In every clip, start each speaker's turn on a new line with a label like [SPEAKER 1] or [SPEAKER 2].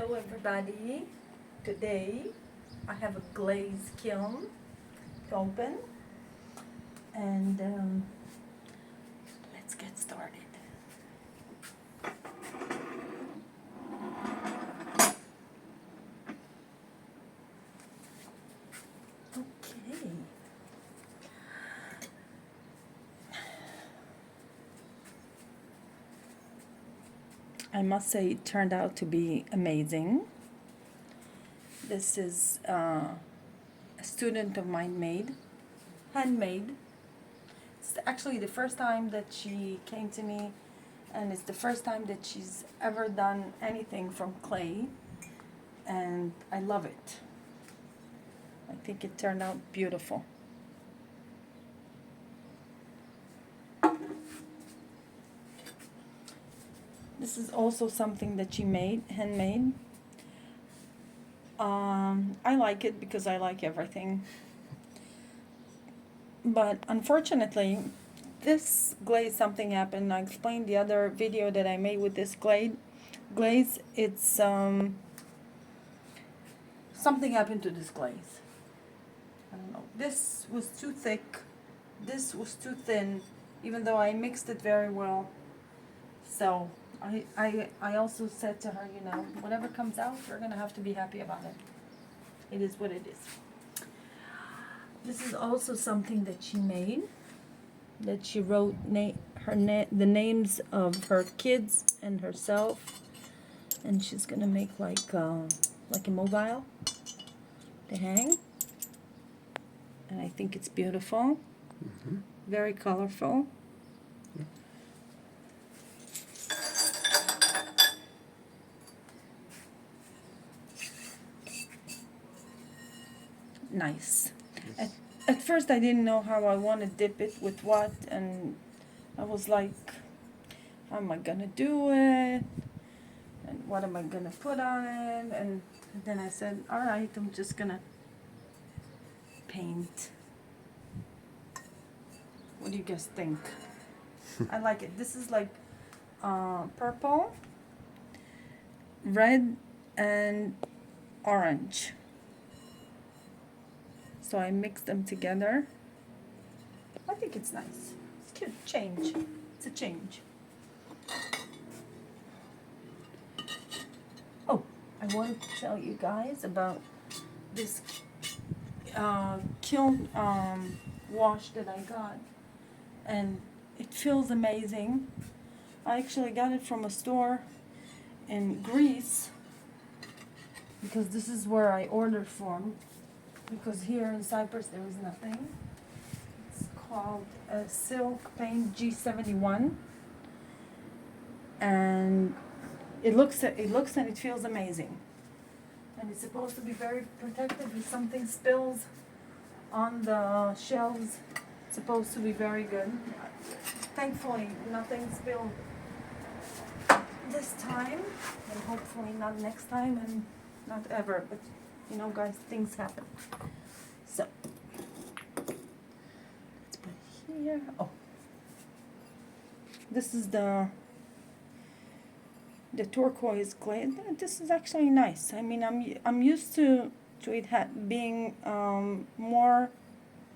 [SPEAKER 1] Hello everybody. Today I have a glaze kiln to open and let's get started. Okay. I must say it turned out to be amazing. This is a student of mine made, handmade. It's actually the first time that she came to me, and it's the first time that she's ever done anything from clay, and I love it. I think it turned out beautiful. This is also something that she made, handmade. I like it because I like everything. But unfortunately, this glaze, something happened. I explained the other video that I made with this glaze. It's something happened to this glaze. I don't know. This was too thick. This was too thin, even though I mixed it very well. So I also said to her, you know, whatever comes out, we're gonna have to be happy about it. It is what it is. This is also something that she made, that she wrote the names of her kids and herself, and she's gonna make like a mobile to hang, and I think it's beautiful.
[SPEAKER 2] Mm-hmm.
[SPEAKER 1] Very colorful.
[SPEAKER 2] Yeah.
[SPEAKER 1] Nice.
[SPEAKER 2] Yes.
[SPEAKER 1] At first I didn't know how I want to dip it with what, and I was like, how am I gonna do it, and what am I gonna put on it, and then I said, all right, I'm just gonna paint. What do you guys think? I like it. This is like purple, red, and orange. So I mix them together. I think it's nice. It's cute. Change. It's a change. Oh, I wanted to tell you guys about this kiln wash that I got. And it feels amazing. I actually got it from a store in Greece, because this is where I ordered from. Because here in Cyprus there is nothing. It's called Silk Paint G71, and it looks and it feels amazing. And it's supposed to be very protective. If something spills on the shelves, it's supposed to be very good. Thankfully, nothing spilled this time, and hopefully not next time, and not ever. But you know, guys, things happen. So let's put it here. Oh, this is the turquoise glaze. This is actually nice. I mean, I'm used to it being more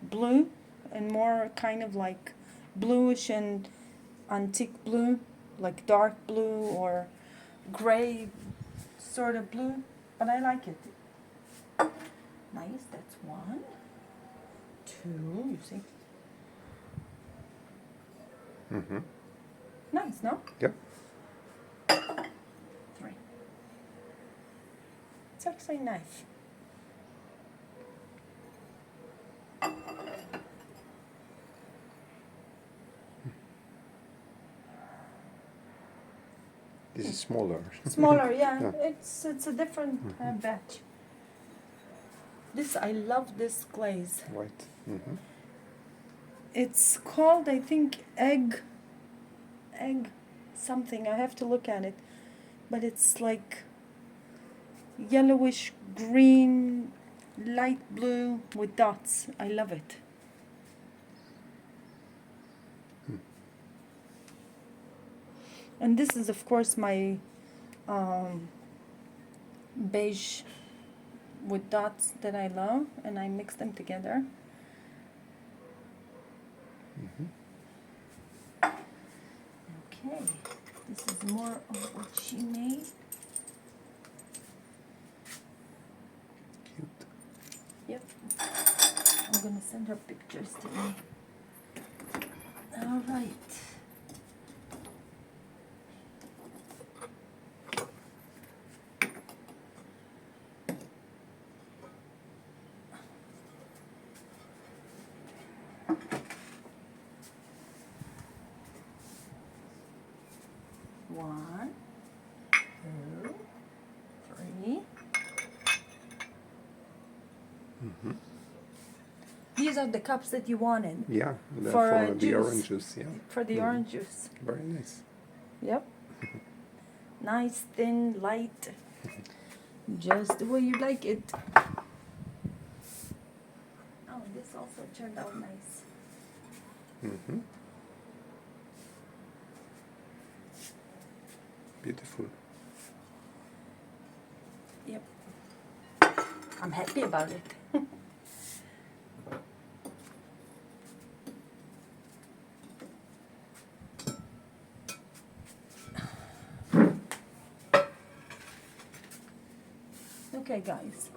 [SPEAKER 1] blue and more kind of like bluish and antique blue, like dark blue or gray sort of blue. But I like it. Nice, that's one. Two, you see.
[SPEAKER 2] Mm-hmm.
[SPEAKER 1] Nice, no?
[SPEAKER 2] Yep.
[SPEAKER 1] Three. It's actually nice.
[SPEAKER 2] This is smaller.
[SPEAKER 1] Smaller, yeah.
[SPEAKER 2] Yeah.
[SPEAKER 1] It's a different batch. I love this glaze.
[SPEAKER 2] White. Mm-hmm.
[SPEAKER 1] It's called, I think, egg something. I have to look at it. But it's like yellowish green, light blue with dots. I love it. And this is, of course, my beige with dots that I love, and I mix them together. Okay, this is more of what she made.
[SPEAKER 2] Cute.
[SPEAKER 1] Yep. I'm gonna send her pictures to me. All right. One, two, three. These are the cups that you wanted
[SPEAKER 2] Yeah,
[SPEAKER 1] For,
[SPEAKER 2] for the
[SPEAKER 1] juice.
[SPEAKER 2] orange juice. Yeah,
[SPEAKER 1] for the orange juice.
[SPEAKER 2] very nice.
[SPEAKER 1] Yep. Nice, thin, light. Just the way you like it. Oh, this also turned out nice.
[SPEAKER 2] Beautiful.
[SPEAKER 1] Yep. I'm happy about it. Okay, guys.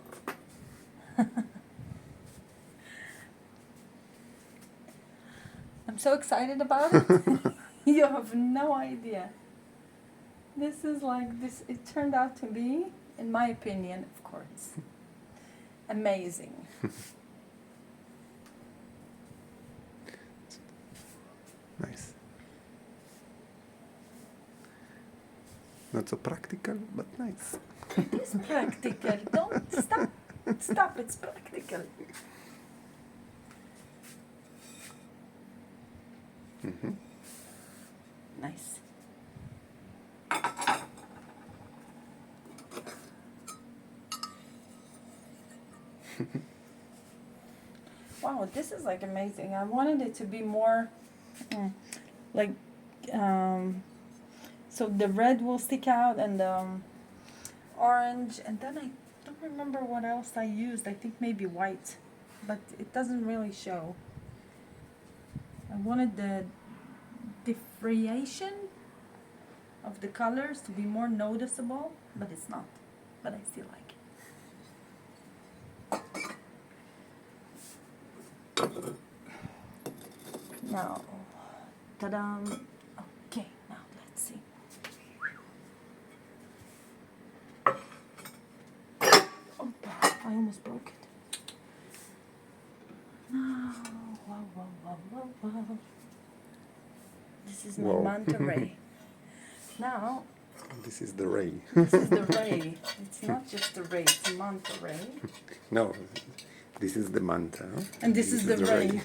[SPEAKER 1] I'm so excited about it. You have no idea. This is like this. It turned out to be, in my opinion, of course, amazing.
[SPEAKER 2] Nice. Not so practical, but nice.
[SPEAKER 1] It is practical. Don't stop. Stop. It's practical. Nice. Wow, this is like amazing. I wanted it to be more like so the red will stick out and orange, and then I don't remember what else I used. I think maybe white, but it doesn't really show. I wanted the differentiation of the colors to be more noticeable, but it's not. But I still like it. Now, ta-da! Okay, now let's see. Oh, I almost broke it. Wow, wow, wow, wow, wow. This is my
[SPEAKER 2] Wow.
[SPEAKER 1] manta ray. Now,
[SPEAKER 2] This is the ray.
[SPEAKER 1] this is the ray. It's not just the ray, it's a manta ray.
[SPEAKER 2] No, this is the manta.
[SPEAKER 1] And this is the ray.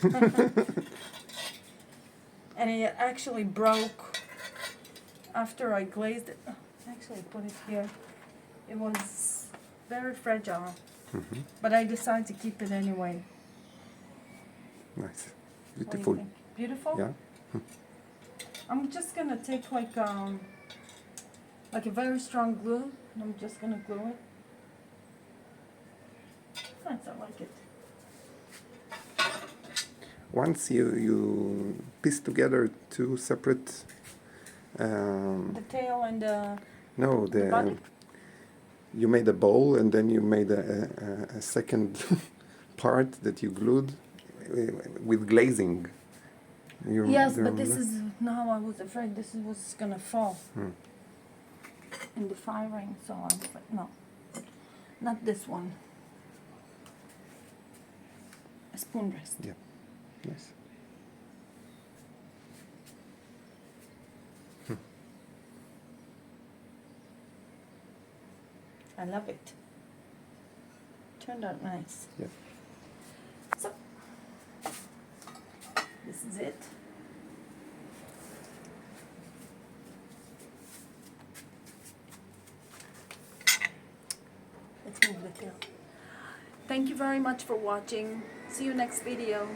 [SPEAKER 1] And it actually broke after I glazed it. Oh, actually, I put it here. It was very fragile, but I decided to keep it anyway.
[SPEAKER 2] Nice.
[SPEAKER 1] What do you
[SPEAKER 2] Beautiful.
[SPEAKER 1] think? Beautiful?
[SPEAKER 2] Yeah.
[SPEAKER 1] I'm just gonna take like a very strong glue, and I'm just gonna glue it. Nice, I like it.
[SPEAKER 2] Once you piece together two separate
[SPEAKER 1] The tail and the
[SPEAKER 2] no
[SPEAKER 1] body?
[SPEAKER 2] you made a bowl and then you made a second part that you glued with glazing.
[SPEAKER 1] yes,
[SPEAKER 2] you
[SPEAKER 1] but this
[SPEAKER 2] remember?
[SPEAKER 1] is now I was afraid this was gonna fall in the firing, so I was like, no, not this one. A spoon rest.
[SPEAKER 2] Yeah. Nice.
[SPEAKER 1] I love it. Turned out nice.
[SPEAKER 2] Yeah.
[SPEAKER 1] So this is it. Let's move the tail. Thank you very much for watching. See you next video.